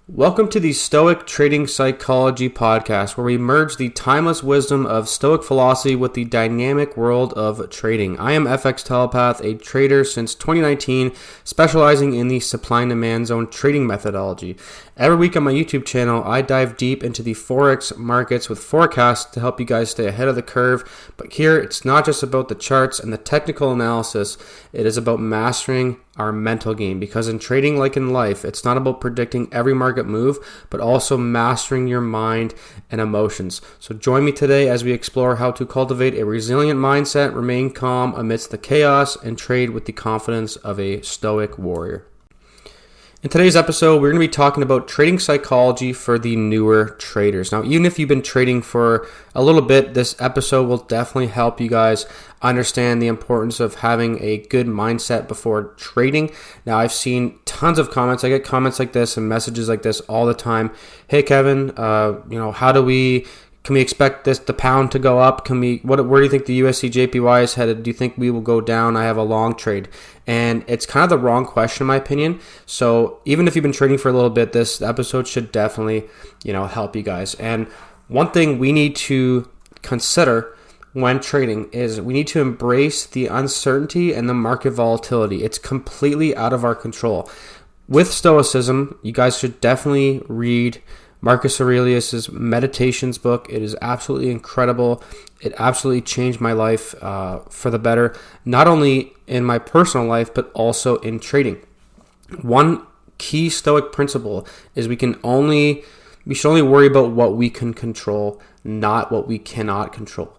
Welcome to the Stoic Trading Psychology Podcast, where we merge the timeless wisdom of Stoic philosophy with the dynamic world of trading. I am FX Telepath, a trader since 2019, specializing in the supply and demand zone trading methodology. Every week on my YouTube channel, I dive deep into the Forex markets with forecasts to help you guys stay ahead of the curve. But here, it's not just about the charts and the technical analysis. It is about mastering our mental game, because in trading, like in life, it's not about predicting every market move, but also mastering your mind and emotions. So join me today as we explore how to cultivate a resilient mindset, remain calm amidst the chaos, and trade with the confidence of a stoic warrior. In today's episode, we're going to be talking about trading psychology for the newer traders. Now, even if you've been trading for a little bit, this episode will definitely help you guys understand the importance of having a good mindset before trading. Now, I've seen tons of comments. I get comments like this and messages like this all the time. Hey, Kevin, can we expect the pound to go up? Where do you think the USD JPY is headed? Do you think we will go down? I have a long trade. And it's kind of the wrong question in my opinion. So even if you've been trading for a little bit, this episode should definitely, help you guys. And one thing we need to consider when trading is we need to embrace the uncertainty and the market volatility. It's completely out of our control. With Stoicism, you guys should definitely read Marcus Aurelius' Meditations book. It is absolutely incredible. It absolutely changed my life for the better, not only in my personal life, but also in trading. One key Stoic principle is we should only worry about what we can control, not what we cannot control.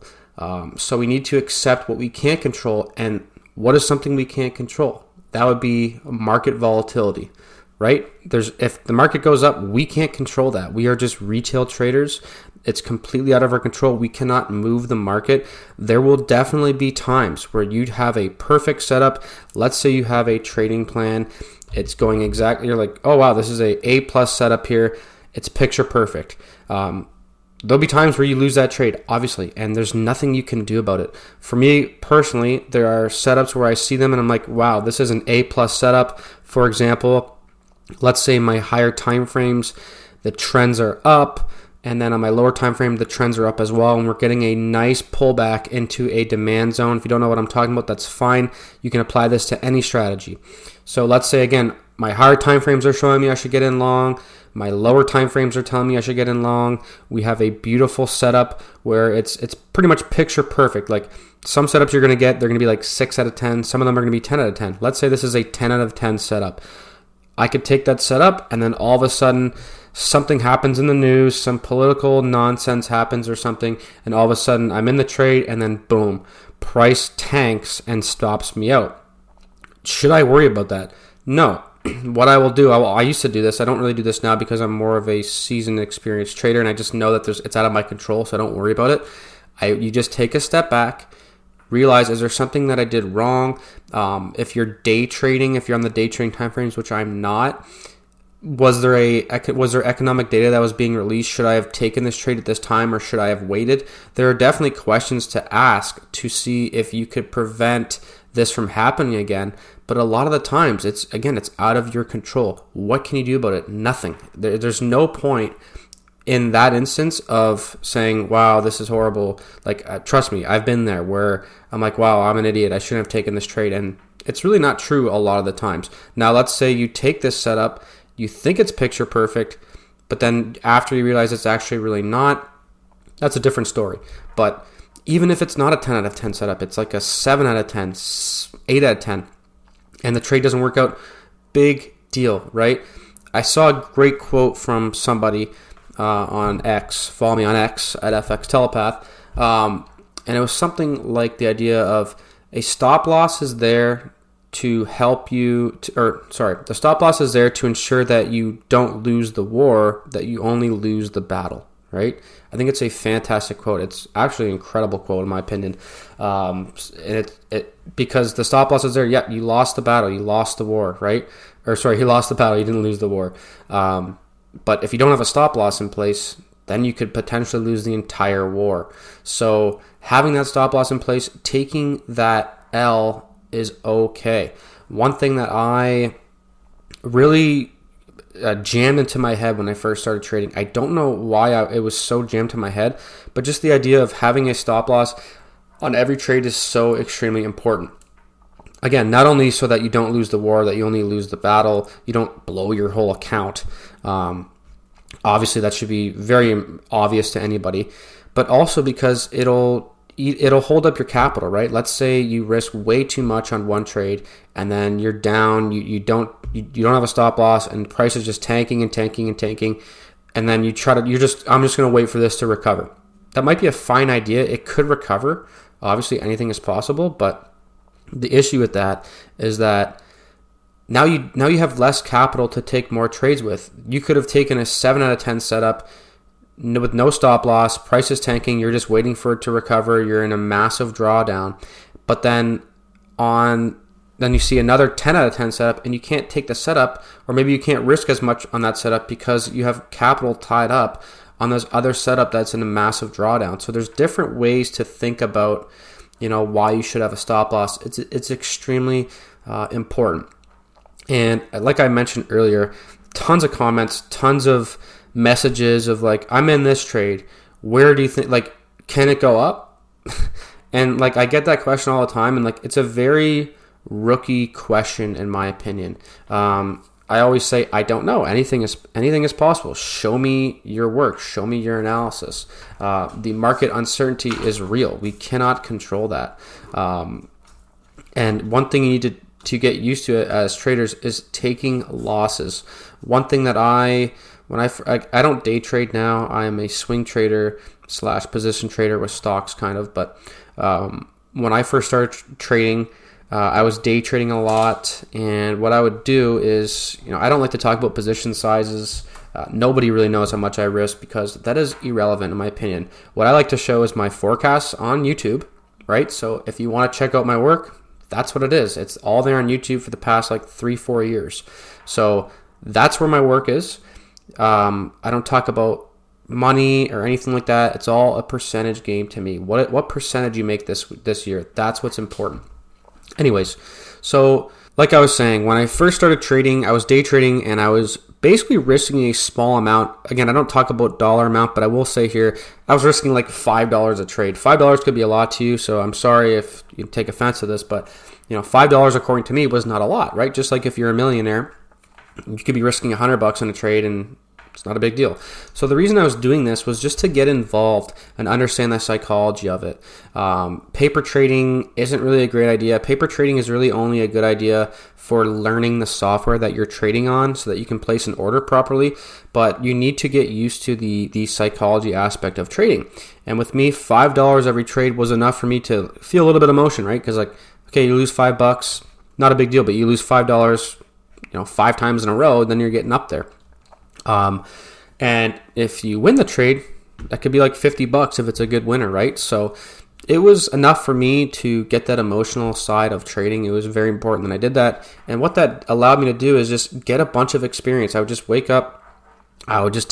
So we need to accept what we can't control. And what is something we can't control? That would be market volatility. Right? If the market goes up, we can't control that. We are just retail traders. It's completely out of our control. We cannot move the market. There will definitely be times where you'd have a perfect setup. Let's say you have a trading plan. It's going exactly, you're like, oh wow, this is a A+ setup here. It's picture perfect. There'll be times where you lose that trade, obviously, and there's nothing you can do about it. For me personally, there are setups where I see them and I'm like, wow, this is an A+ setup. For example, let's say my higher time frames, the trends are up, and then on my lower time frame, the trends are up as well, and we're getting a nice pullback into a demand zone. If you don't know what I'm talking about, that's fine. You can apply this to any strategy. So let's say, again, my higher time frames are showing me I should get in long. My lower time frames are telling me I should get in long. We have a beautiful setup where it's pretty much picture perfect. Like some setups you're going to get, they're going to be like 6 out of 10. Some of them are going to be 10 out of 10. Let's say this is a 10 out of 10 setup. I could take that setup and then all of a sudden something happens in the news, some political nonsense happens or something, and all of a sudden I'm in the trade and then boom, price tanks and stops me out. Should I worry about that? No. What I will do, I used to do this. I don't really do this now because I'm more of a seasoned, experienced trader and I just know that it's out of my control, so I don't worry about it. You just take a step back, realize, is there something that I did wrong? If you're day trading, if you're on the day trading time frames, which I'm not, was there economic data that was being released? Should I have taken this trade at this time or should I have waited? There are definitely questions to ask to see if you could prevent this from happening again. But a lot of the times, it's out of your control. What can you do about it? Nothing. There's no point in that instance of saying, wow, this is horrible. Like, trust me, I've been there where I'm like, wow, I'm an idiot. I shouldn't have taken this trade. And it's really not true a lot of the times. Now, let's say you take this setup, you think it's picture perfect, but then after you realize it's actually really not, that's a different story. But even if it's not a 10 out of 10 setup, it's like a 7 out of 10, 8 out of 10, and the trade doesn't work out, big deal, right? I saw a great quote from somebody on X, follow me on X at FX Telepath, and it was something like the idea of a stop loss is there to help you, the stop loss is there to ensure that you don't lose the war, that you only lose the battle, right? I think it's a fantastic quote. It's actually an incredible quote in my opinion, and because the stop loss is there. Yeah, you lost the battle, you lost the war, right? He lost the battle, you didn't lose the war. But if you don't have a stop loss in place, then you could potentially lose the entire war. So having that stop loss in place, taking that L is okay. One thing that I really jammed into my head when I first started trading. I don't know why it was so jammed to my head, but just the idea of having a stop loss on every trade is so extremely important. Again, not only so that you don't lose the war, that you only lose the battle, you don't blow your whole account. Obviously, that should be very obvious to anybody, but also because it'll hold up your capital, right? Let's say you risk way too much on one trade, and then you're down. You don't have a stop loss, and the price is just tanking and tanking and tanking, and then I'm just going to wait for this to recover. That might be a fine idea. It could recover. Obviously, anything is possible, but the issue with that is that now you have less capital to take more trades with. You could have taken a 7 out of 10 setup with no stop loss, price is tanking, you're just waiting for it to recover, you're in a massive drawdown. But then you see another 10 out of 10 setup and you can't take the setup, or maybe you can't risk as much on that setup because you have capital tied up on this other setup that's in a massive drawdown. So there's different ways to think about, why you should have a stop loss. It's extremely important. And like I mentioned earlier, tons of comments, tons of messages of like, I'm in this trade. Where do you think, like, can it go up? And like, I get that question all the time. And like, it's a very rookie question in my opinion. I always say, I don't know. Anything is possible. Show me your work. Show me your analysis. The market uncertainty is real. We cannot control that. And one thing you need to get used to as traders is taking losses. One thing that I don't day trade now. I am a swing trader / position trader with stocks kind of. But when I first started trading, I was day trading a lot, and what I would do is, I don't like to talk about position sizes. Nobody really knows how much I risk because that is irrelevant in my opinion. What I like to show is my forecasts on YouTube, right? So if you want to check out my work, that's what it is. It's all there on YouTube for the past 3-4 years. So that's where my work is. I don't talk about money or anything like that. It's all a percentage game to me. What percentage you make this year, that's what's important. Anyways, so like I was saying, when I first started trading, I was day trading and I was basically risking a small amount. Again, I don't talk about dollar amount, but I will say here, I was risking like $5 a trade. $5 could be a lot to you, so I'm sorry if you take offense to this, but $5 according to me was not a lot, right? Just like if you're a millionaire, you could be risking $100 in a trade and it's not a big deal. So the reason I was doing this was just to get involved and understand the psychology of it. Paper trading isn't really a great idea. Paper trading is really only a good idea for learning the software that you're trading on so that you can place an order properly. But you need to get used to the psychology aspect of trading. And with me, $5 every trade was enough for me to feel a little bit of emotion, right? Because okay, you lose $5, not a big deal, but you lose $5, 5 times in a row, then you're getting up there. And if you win the trade, that could be like $50 if it's a good winner, right? So it was enough for me to get that emotional side of trading. It was very important, and I did that. And what that allowed me to do is just get a bunch of experience. I would just wake up, I would just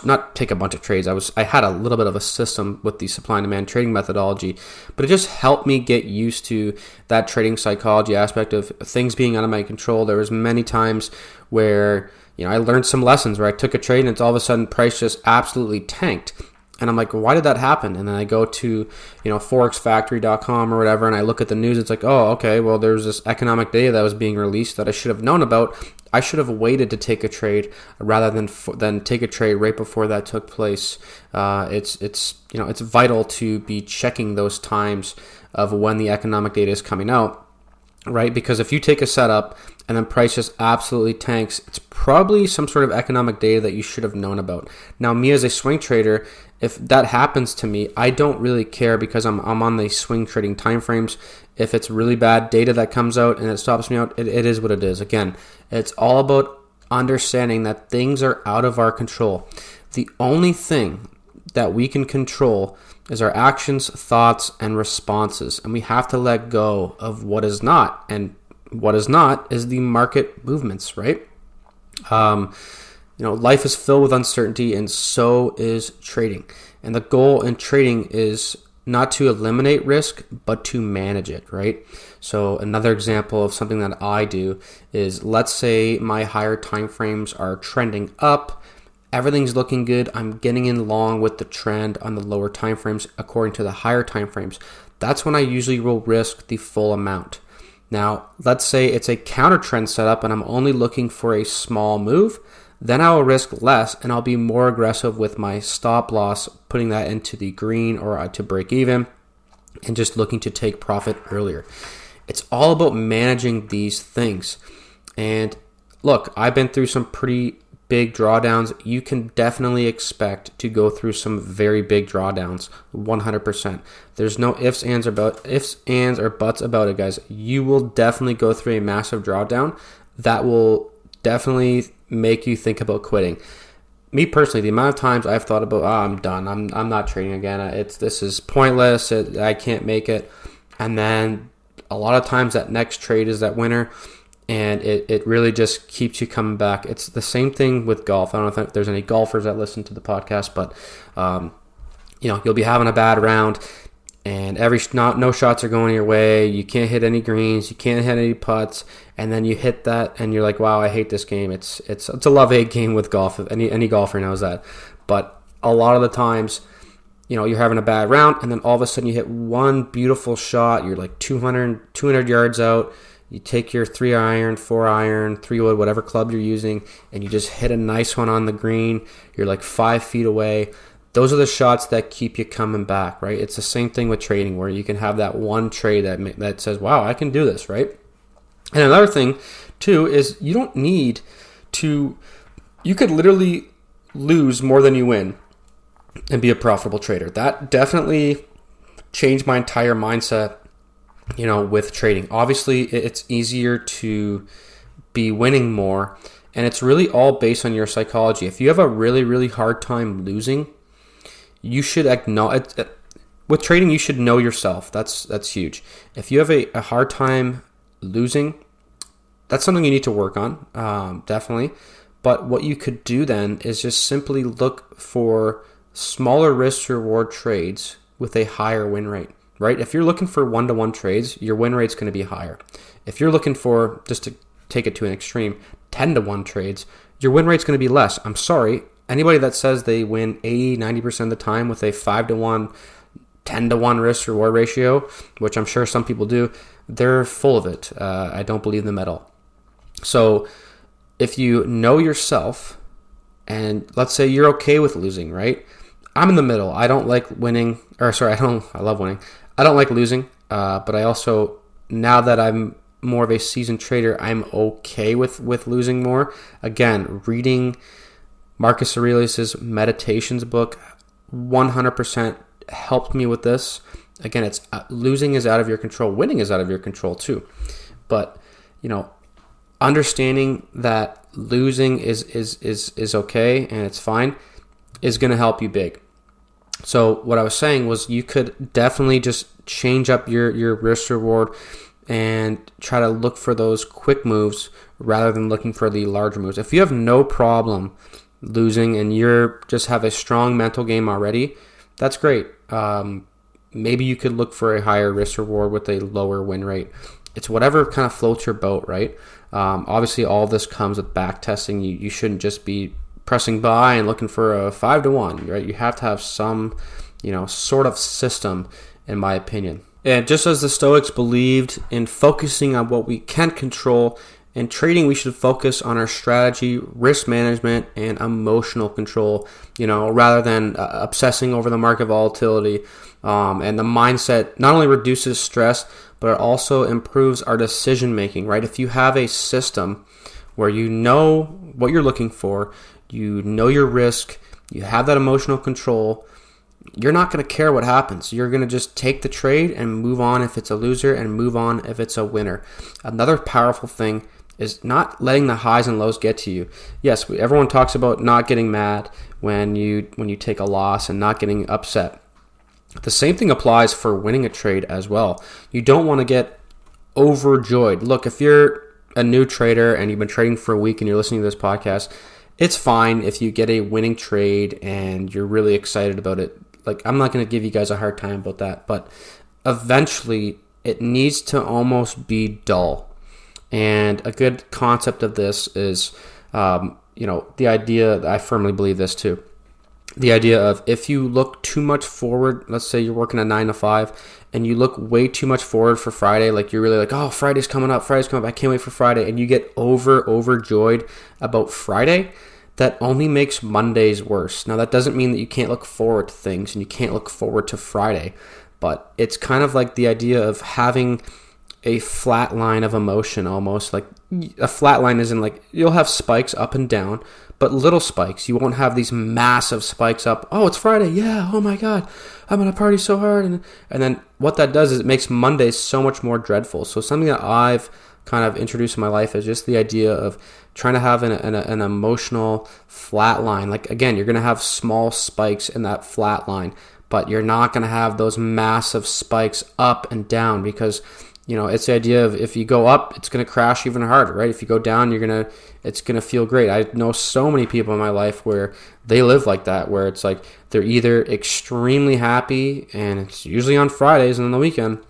not take a bunch of trades. I had a little bit of a system with the supply and demand trading methodology, but it just helped me get used to that trading psychology aspect of things being out of my control. There was many times where I learned some lessons where I took a trade and it's all of a sudden price just absolutely tanked. And I'm like, why did that happen? And then I go to, forexfactory.com or whatever, and I look at the news. It's like, oh, okay, well, there's this economic data that was being released that I should have known about. I should have waited to take a trade rather than take a trade right before that took place. It's vital to be checking those times of when the economic data is coming out, right? Because if you take a setup and then price just absolutely tanks, it's probably some sort of economic data that you should have known about. Now, me as a swing trader, if that happens to me, I don't really care because I'm on the swing trading timeframes. If it's really bad data that comes out and it stops me out, it is what it is. Again, it's all about understanding that things are out of our control. The only thing that we can control is our actions, thoughts, and responses. And we have to let go of what is not. And what is not is the market movements, right? Life is filled with uncertainty, and so is trading. And the goal in trading is not to eliminate risk, but to manage it, right? So another example of something that I do is, let's say my higher time frames are trending up, everything's looking good, I'm getting in long with the trend on the lower time frames according to the higher time frames. That's when I usually will risk the full amount. Now, let's say it's a counter trend setup and I'm only looking for a small move, then I will risk less and I'll be more aggressive with my stop loss, putting that into the green or to break even, and just looking to take profit earlier. It's all about managing these things. And look, I've been through some pretty big drawdowns. You can definitely expect to go through some very big drawdowns, 100%. There's no ifs, ands, or buts about it, guys. You will definitely go through a massive drawdown that will definitely make you think about quitting. Me personally, the amount of times I've thought about, I'm done, I'm not trading again, this is pointless, I can't make it. And then a lot of times that next trade is that winner, and it really just keeps you coming back. It's the same thing with golf. I don't know if there's any golfers that listen to the podcast, but you'll be having a bad round and no shots are going your way, you can't hit any greens, you can't hit any putts, and then you hit that and you're like, wow, I hate this game. It's a love-hate game with golf. Any golfer knows that. But a lot of the times, you're having a bad round, and then all of a sudden you hit one beautiful shot, you're like 200 yards out, you take your 3-iron, 4-iron, 3-wood, whatever club you're using, and you just hit a nice one on the green, you're like 5 feet away. Those are the shots that keep you coming back, right? It's the same thing with trading, where you can have that one trade that says, wow, I can do this, right? And another thing, too, is you don't need to, you could literally lose more than you win and be a profitable trader. That definitely changed my entire mindset, with trading. Obviously, it's easier to be winning more, and it's really all based on your psychology. If you have a really, really hard time losing, you should acknowledge, with trading, you should know yourself. That's huge. If you have a hard time losing, that's something you need to work on, definitely. But what you could do then is just simply look for smaller risk reward trades with a higher win rate, right? If you're looking for 1-to-1 trades, your win rate's going to be higher. If you're looking for, just to take it to an extreme, 10-to-1 trades, your win rate's going to be less. I'm sorry. Anybody that says they win 80, 90% of the time with a 5-to-1, 10-to-1 risk reward ratio, which I'm sure some people do, they're full of it. I don't believe them at all. So if you know yourself, and let's say you're okay with losing, right? I'm in the middle. I don't like winning, I love winning. I don't like losing, but I also, now that I'm more of a seasoned trader, I'm okay with losing more. Again, reading Marcus Aurelius's Meditations book 100% helped me with this. Again, it's losing is out of your control. Winning is out of your control too. But, understanding that losing is okay and it's fine is going to help you big. So what I was saying was, you could definitely just change up your risk reward and try to look for those quick moves rather than looking for the larger moves. If you have no problem losing and you're just have a strong mental game already, that's great. Maybe you could look for a higher risk reward with a lower win rate. It's whatever kind of floats your boat, right? Obviously, all this comes with back testing. You shouldn't just be pressing buy and looking for a 5-to-1, right? You have to have some, sort of system, in my opinion. And just as the Stoics believed in focusing on what we can control, in trading, we should focus on our strategy, risk management, and emotional control, rather than obsessing over the market volatility. And the mindset not only reduces stress, but it also improves our decision making, right? If you have a system where you know what you're looking for, you know your risk, you have that emotional control, you're not going to care what happens. You're going to just take the trade and move on if it's a loser and move on if it's a winner. Another powerful thing is not letting the highs and lows get to you. Yes, everyone talks about not getting mad when you take a loss and not getting upset. The same thing applies for winning a trade as well. You don't want to get overjoyed. Look, if you're a new trader and you've been trading for a week and you're listening to this podcast, it's fine if you get a winning trade and you're really excited about it. like, I'm not going to give you guys a hard time about that, but eventually it needs to almost be dull. And a good concept of this is, the idea, I firmly believe this too, the idea of if you look too much forward, let's say you're working a 9 to 5 and you look way too much forward for Friday, like you're really like, oh, Friday's coming up, I can't wait for Friday, and you get overjoyed about Friday, that only makes Mondays worse. Now, that doesn't mean that you can't look forward to things and you can't look forward to Friday, but it's kind of like the idea of having a flat line of emotion almost. Like a flat line isn't like, you'll have spikes up and down, but little spikes. You won't have these massive spikes up. Oh, it's Friday. Yeah. Oh my God. I'm going to party so hard. And then what that does is it makes Mondays so much more dreadful. So something that I've kind of introduced in my life is just the idea of trying to have an emotional flat line. Like, again, you're going to have small spikes in that flat line, but you're not going to have those massive spikes up and down, because it's the idea of if you go up, it's going to crash even harder, right? If you go down, it's going to feel great. I know so many people in my life where they live like that, where it's like they're either extremely happy, and it's usually on Fridays and on the weekend,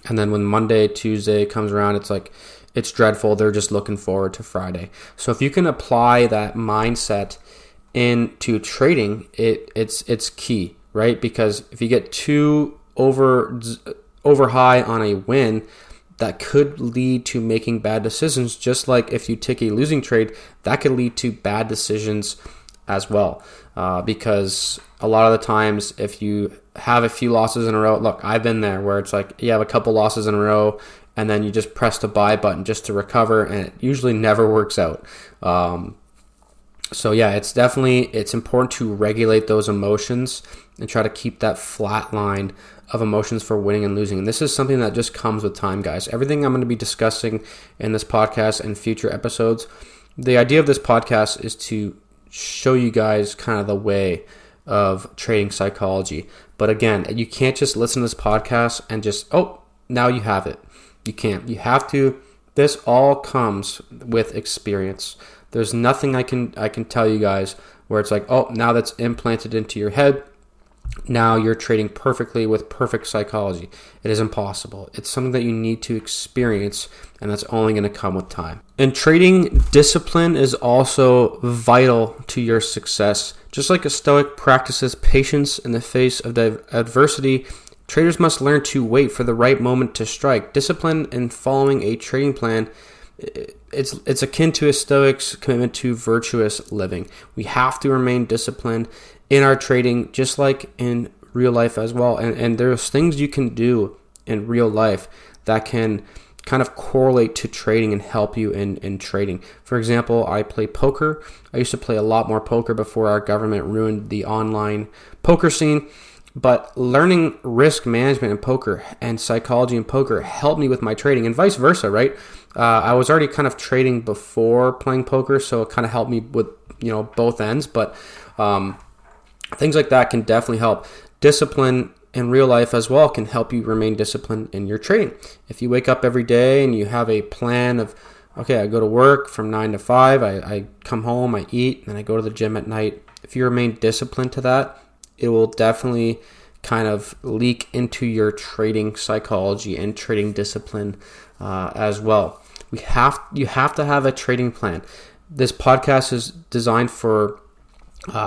and then when Monday, Tuesday comes around, it's like it's dreadful. They're just looking forward to Friday. So if you can apply that mindset into trading, it's key, right? Because if you get too over high on a win, that could lead to making bad decisions. Just like if you take a losing trade, that could lead to bad decisions as well. Because a lot of the times, if you have a few losses in a row, look, I've been there where it's like you have a couple losses in a row and then you just press the buy button just to recover, and it usually never works out. So yeah, it's important to regulate those emotions and try to keep that flat line of emotions for winning and losing. And this is something that just comes with time, guys. Everything I'm going to be discussing in this podcast and future episodes, the idea of this podcast is to show you guys kind of the way of trading psychology. But again, you can't just listen to this podcast and just, now you have it. You can't. You have to. This all comes with experience. There's nothing I can tell you guys where it's like, now that's implanted into your head. Now you're trading perfectly with perfect psychology. It is impossible. It's something that you need to experience, and that's only going to come with time. In trading, discipline is also vital to your success. Just like a Stoic practices patience in the face of adversity, traders must learn to wait for the right moment to strike. Discipline in following a trading plan, it's akin to a Stoic's commitment to virtuous living. We have to remain disciplined in our trading, just like in real life as well. And there's things you can do in real life that can kind of correlate to trading and help you in trading. For example, I play poker. I used to play a lot more poker before our government ruined the online poker scene. But learning risk management in poker and psychology in poker helped me with my trading, and vice versa, right? I was already kind of trading before playing poker, so it kind of helped me with both ends. But things like that can definitely help. Discipline in real life as well can help you remain disciplined in your trading. If you wake up every day and you have a plan of, okay, I go to work from 9 to 5, I come home, I eat, and I go to the gym at night. If you remain disciplined to that, it will definitely kind of leak into your trading psychology and trading discipline as well. You have to have a trading plan. This podcast is designed for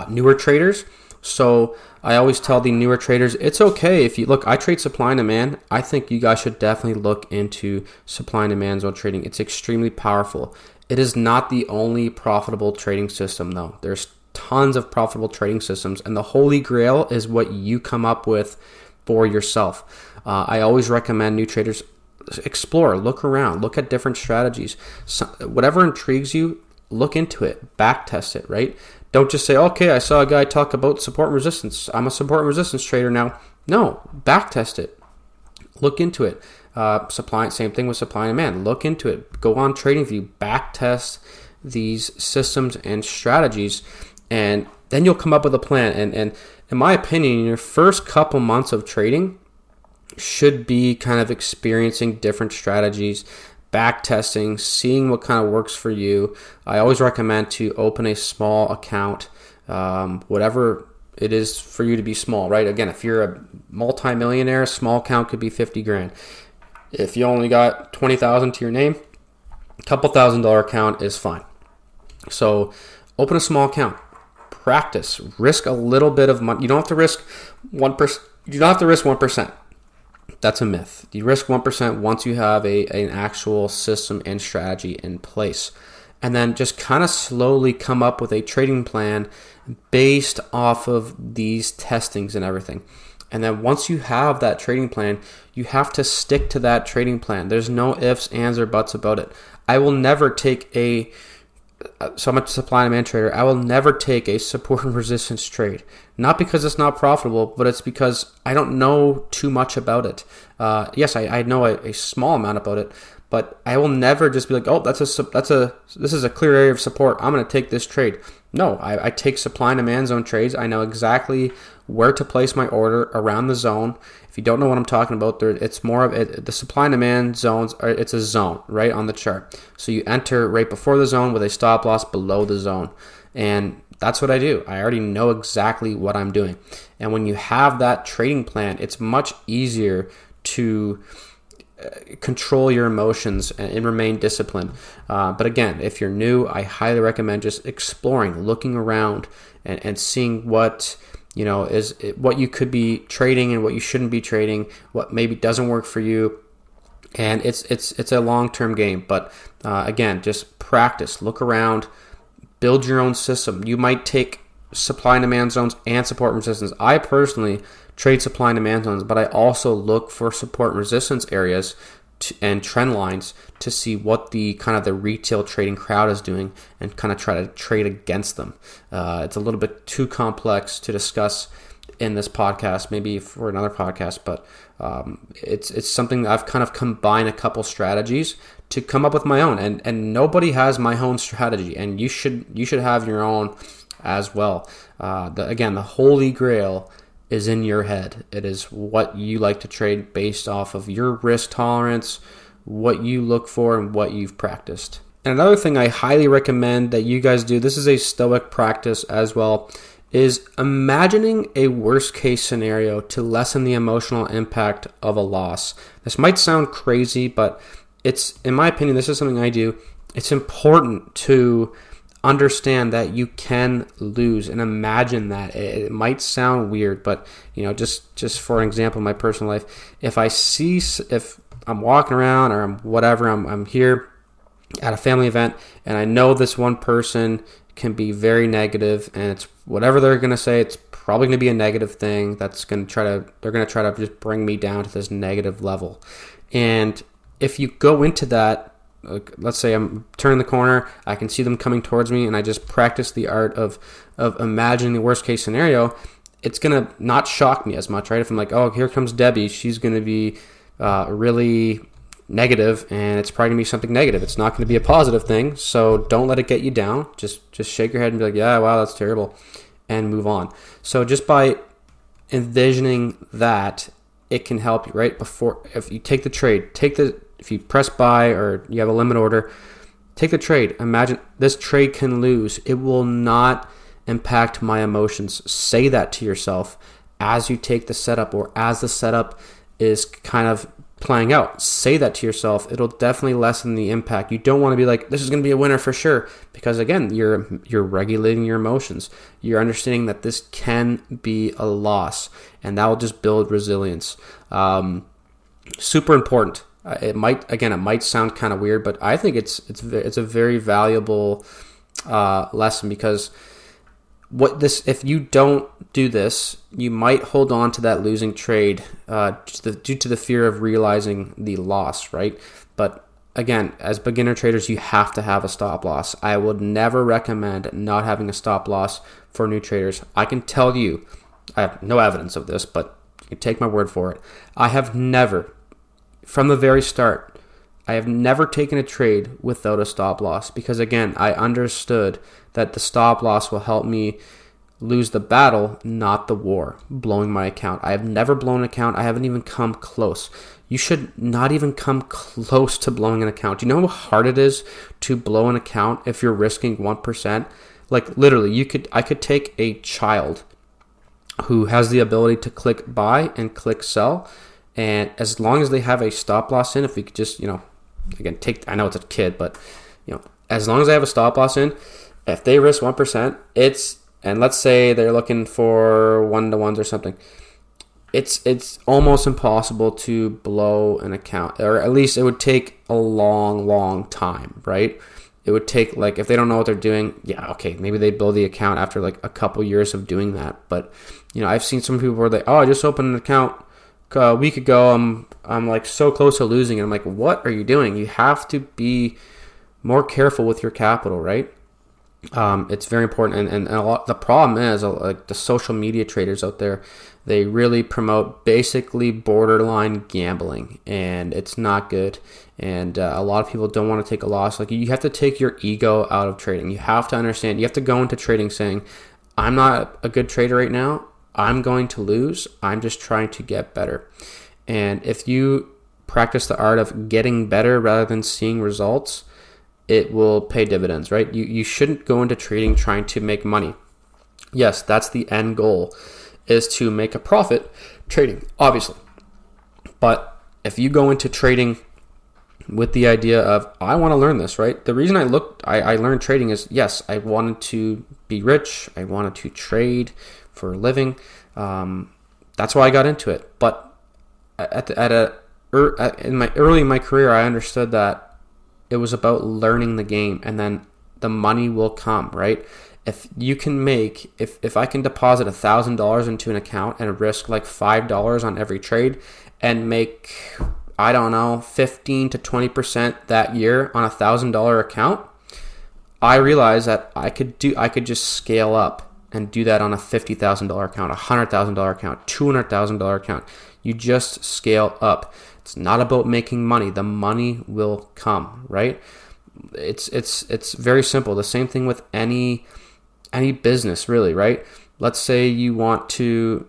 newer traders. So I always tell the newer traders, it's okay if you look, I trade supply and demand. I think you guys should definitely look into supply and demand zone trading. It's extremely powerful. It is not the only profitable trading system though. There's tons of profitable trading systems, and the holy grail is what you come up with for yourself. I always recommend new traders explore, look around, look at different strategies. So, whatever intrigues you, look into it, back test it, right? Don't just say, okay, I saw a guy talk about support and resistance, I'm a support and resistance trader now. No, back test it, look into it. Same thing with supply and demand. Look into it, go on TradingView, back test these systems and strategies, and then you'll come up with a plan. And in my opinion, your first couple months of trading should be kind of experiencing different strategies, back testing, seeing what kind of works for you. I always recommend to open a small account, whatever it is for you to be small, right? Again, if you're a multi-millionaire, small account could be 50 grand. If you only got 20,000 to your name, a couple $1,000 account is fine. So open a small account, practice, risk a little bit of money. You don't have to risk 1%. You don't have to risk 1%. That's a myth. You risk 1% once you have an actual system and strategy in place. And then just kind of slowly come up with a trading plan based off of these testings and everything. And then once you have that trading plan, you have to stick to that trading plan. There's no ifs, ands, or buts about it. I will never take so I'm a supply and demand trader. I will never take a support and resistance trade. Not because it's not profitable, but it's because I don't know too much about it. Yes, I know a small amount about it, but I will never just be like, oh, this is a clear area of support, I'm going to take this trade. No, I take supply and demand zone trades. I know exactly where to place my order around the zone. If you don't know what I'm talking about, it's more of it. The supply and demand zones it's a zone right on the chart. So you enter right before the zone with a stop loss below the zone, and that's what I do. I already know exactly what I'm doing. And when you have that trading plan, it's much easier to control your emotions and remain disciplined. But again, if you're new, I highly recommend just exploring, looking around, and seeing what is what you could be trading and what you shouldn't be trading, what maybe doesn't work for you. And it's a long-term game. But again, just practice, look around, build your own system. You might take supply and demand zones and support and resistance. I personally trade supply and demand zones, but I also look for support and resistance areas and trend lines to see what the kind of the retail trading crowd is doing and kind of try to trade against them. It's a little bit too complex to discuss in this podcast, maybe for another podcast, but it's something that I've kind of combined a couple strategies to come up with my own, and nobody has my own strategy, and you should have your own as well. Again, the holy grail is in your head. It is what you like to trade based off of your risk tolerance, what you look for, and what you've practiced. And another thing I highly recommend that you guys do, this is a Stoic practice as well, is imagining a worst case scenario to lessen the emotional impact of a loss. This might sound crazy, but it's, in my opinion, this is something I do. It's important to understand that you can lose and imagine that. It might sound weird, but just for an example, in my personal life, if I'm walking around or I'm here at a family event and I know this one person can be very negative, and it's whatever they're going to say, it's probably going to be a negative thing they're going to try to just bring me down to this negative level. And if you go into that, let's say I'm turning the corner, I can see them coming towards me, and I just practice the art of imagining the worst case scenario, it's going to not shock me as much, right? If I'm like, oh, here comes Debbie, she's going to be really negative, and it's probably going to be something negative. It's not going to be a positive thing, so don't let it get you down. Just shake your head and be like, yeah, wow, that's terrible, and move on. So just by envisioning that, it can help you, right? Before, if you take the trade, if you press buy or you have a limit order, take the trade. Imagine this trade can lose. It will not impact my emotions. Say that to yourself as you take the setup, or as the setup is kind of playing out. Say that to yourself. It'll definitely lessen the impact. You don't want to be like, this is going to be a winner for sure, because again, you're regulating your emotions. You're understanding that this can be a loss, and that will just build resilience. Super important. It might sound kind of weird, but I think it's a very valuable lesson, because if you don't do this, you might hold on to that losing trade due to the fear of realizing the loss, right? But again, as beginner traders, you have to have a stop loss. I would never recommend not having a stop loss for new traders. I can tell you, I have no evidence of this, but you can take my word for it. I have never, from the very start, I have never taken a trade without a stop loss, because again, I understood that the stop loss will help me lose the battle, not the war, blowing my account. I have never blown an account. I haven't even come close. You should not even come close to blowing an account. Do you know how hard it is to blow an account if you're risking 1%? Like literally, I could take a child who has the ability to click buy and click sell. And as long as they have a stop loss in, if we could just, again, I know it's a kid, but, as long as they have a stop loss in, if they risk 1%, and let's say they're looking for 1-to-1s or something, it's almost impossible to blow an account, or at least it would take a long time, right? It would take, if they don't know what they're doing, maybe they blow the account after a couple years of doing that. But, I've seen some people where I just opened an account a week ago, I'm so close to losing, and I'm like, what are you doing? You have to be more careful with your capital, right? It's very important, and a lot. The problem is the social media traders out there, they really promote basically borderline gambling, and it's not good. And a lot of people don't want to take a loss. You have to take your ego out of trading. You have to understand. You have to go into trading saying, I'm not a good trader right now. I'm going to lose. I'm just trying to get better. And if you practice the art of getting better rather than seeing results, it will pay dividends, right? You shouldn't go into trading trying to make money. Yes, that's the end goal, is to make a profit trading, obviously. But if you go into trading with the idea of, I want to learn this, right? The reason I learned trading is, yes, I wanted to be rich. I wanted to trade for a living. That's why I got into it. But in my career, I understood that it was about learning the game, and then the money will come, right? If you can make, if I can deposit $1,000 into an account and risk $5 on every trade and make, 15 to 20% that year on $1,000 account, I realized that I could just scale up and do that on a $50,000 account, a $100,000 account, $200,000 account. You just scale up. It's not about making money. The money will come, right? It's very simple. The same thing with any business, really, right? Let's say you want to,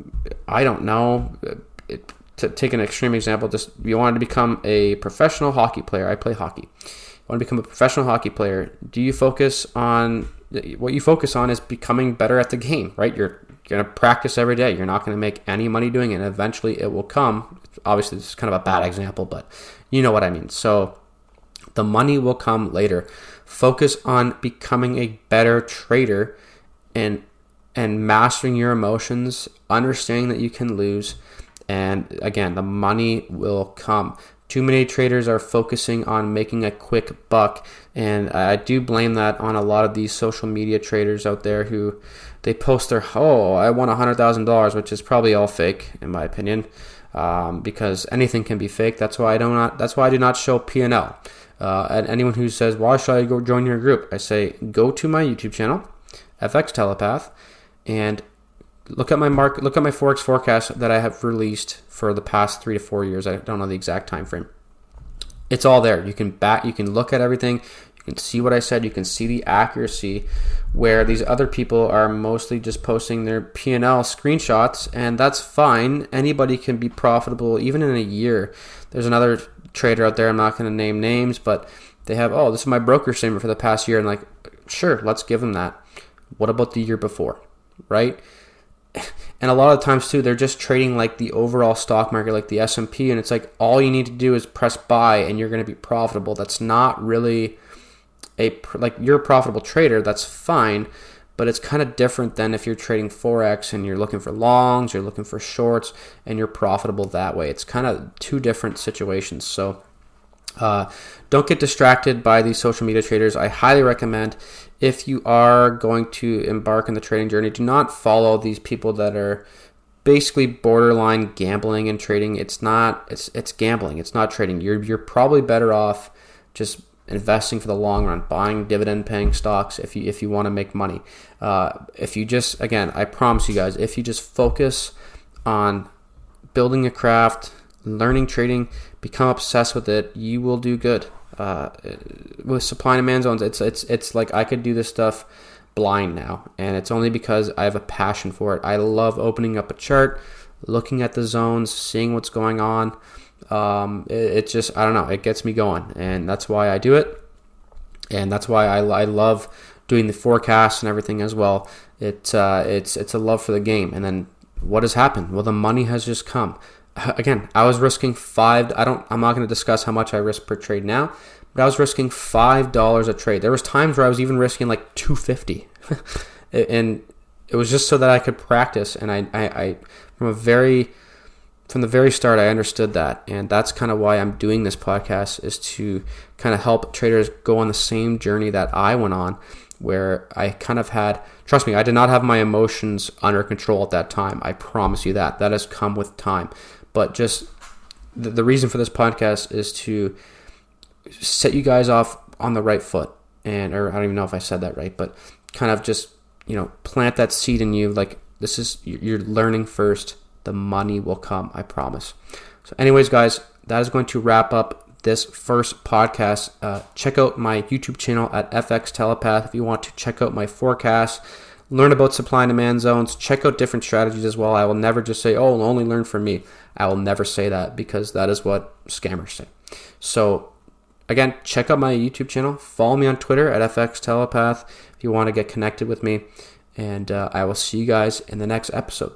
to take an extreme example, just you wanted to become a professional hockey player. I play hockey. You want to become a professional hockey player. What you focus on is becoming better at the game, right? You're going to practice every day. You're not going to make any money doing it, and eventually it will come. Obviously, this is kind of a bad example, but you know what I mean. So the money will come later. Focus on becoming a better trader and mastering your emotions, understanding that you can lose, and again, the money will come. Too many traders are focusing on making a quick buck, and I do blame that on a lot of these social media traders out there who they post I won $100,000, which is probably all fake in my opinion, because anything can be fake. That's why I do not show P&L. And anyone who says, why should I go join your group? I say, go to my YouTube channel, FX Telepath, and look at my Forex forecast that I have released for the past 3 to 4 years. I don't know the exact time frame. It's all there. You can look at everything. You can see what I said. You can see the accuracy, where these other people are mostly just posting their P&L screenshots, and that's fine. Anybody can be profitable even in a year. There's another trader out there, I'm not going to name names, but they have, this is my broker statement for the past year, and sure, let's give them that. What about the year before, right? And a lot of times too, they're just trading the overall stock market, like the S&P, and it's all you need to do is press buy and you're going to be profitable. That's not really you're a profitable trader, that's fine, but it's kind of different than if you're trading Forex and you're looking for longs, you're looking for shorts, and you're profitable that way. It's kind of two different situations. So don't get distracted by these social media traders. I highly recommend, if you are going to embark on the trading journey, do not follow these people that are basically borderline gambling and trading. It's gambling. It's not trading. You're probably better off just investing for the long run, buying dividend-paying stocks if you want to make money. If you just, again, I promise you guys, if you just focus on building a craft, learning trading, become obsessed with it, you will do good. With supply and demand zones, it's like I could do this stuff blind now, and it's only because I have a passion for it. I love opening up a chart, looking at the zones, seeing what's going on. It's just, I don't know, it gets me going, and that's why I do it, and that's why I love doing the forecasts and everything as well. It's a love for the game, and then what has happened? Well, the money has just come. Again, I was risking I'm not going to discuss how much I risk per trade now, but I was risking $5 a trade. There was times where I was even risking like $2.50. And it was just so that I could practice. And I from the very start, I understood that. And that's kind of why I'm doing this podcast, is to kind of help traders go on the same journey that I went on, where I kind of trust me, I did not have my emotions under control at that time. I promise you that. That has come with time. But just the reason for this podcast is to set you guys off on the right foot. Or I don't even know if I said that right, but kind of just, plant that seed in you. Like, you're learning first. The money will come, I promise. So anyways, guys, that is going to wrap up this first podcast. Check out my YouTube channel at FX Telepath if you want to check out my forecast, learn about supply and demand zones, check out different strategies as well. I will never just say, only learn from me. I will never say that, because that is what scammers say. So again, check out my YouTube channel. Follow me on Twitter at FX Telepath if you want to get connected with me. And I will see you guys in the next episode.